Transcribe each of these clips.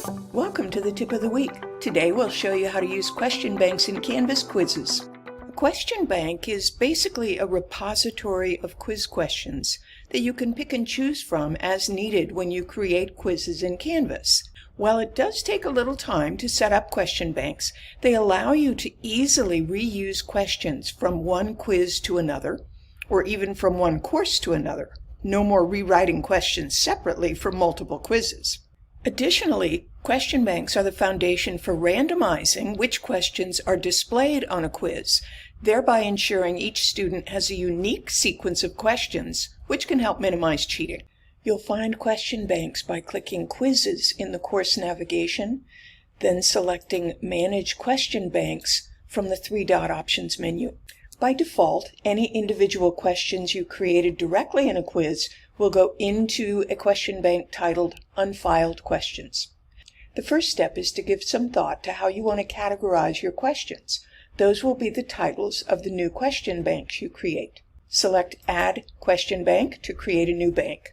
Welcome to the Tip of the Week. Today we'll show you how to use question banks in Canvas quizzes. A question bank is basically a repository of quiz questions that you can pick and choose from as needed when you create quizzes in Canvas. While it does take a little time to set up question banks, they allow you to easily reuse questions from one quiz to another, or even from one course to another. No more rewriting questions separately for multiple quizzes. Additionally, question banks are the foundation for randomizing which questions are displayed on a quiz, thereby ensuring each student has a unique sequence of questions, which can help minimize cheating. You'll find question banks by clicking Quizzes in the course navigation, then selecting Manage Question Banks from the three-dot options menu. By default, any individual questions you created directly in a quiz will go into a question bank titled Unfiled Questions. The first step is to give some thought to how you want to categorize your questions. Those will be the titles of the new question banks you create. Select Add Question Bank to create a new bank.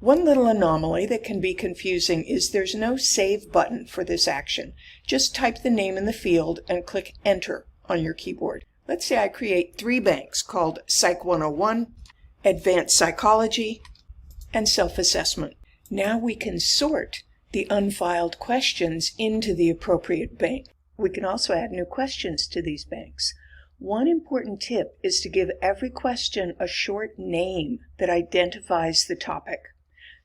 One little anomaly that can be confusing is there's no Save button for this action. Just type the name in the field and click Enter on your keyboard. Let's say I create 3 banks called Psych 101, Advanced Psychology, and Self-Assessment. Now we can sort the unfiled questions into the appropriate bank. We can also add new questions to these banks. One important tip is to give every question a short name that identifies the topic.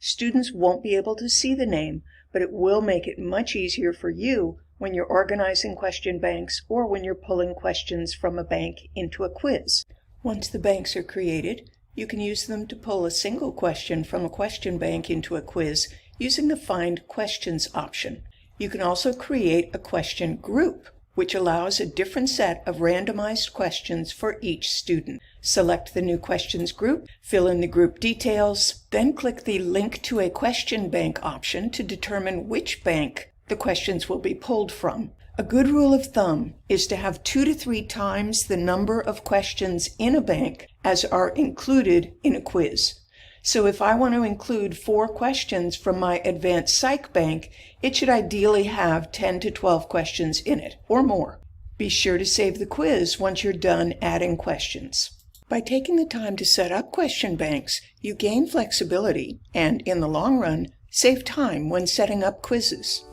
Students won't be able to see the name, but it will make it much easier for you when you're organizing question banks or when you're pulling questions from a bank into a quiz. Once the banks are created, you can use them to pull a single question from a question bank into a quiz using the Find Questions option. You can also create a question group, which allows a different set of randomized questions for each student. Select the new questions group, fill in the group details, then click the Link to a Question Bank option to determine which bank the questions will be pulled from. A good rule of thumb is to have 2 to 3 times the number of questions in a bank as are included in a quiz. So if I want to include 4 questions from my Advanced Psych bank, it should ideally have 10 to 12 questions in it, or more. Be sure to save the quiz once you're done adding questions. By taking the time to set up question banks, you gain flexibility and, in the long run, save time when setting up quizzes.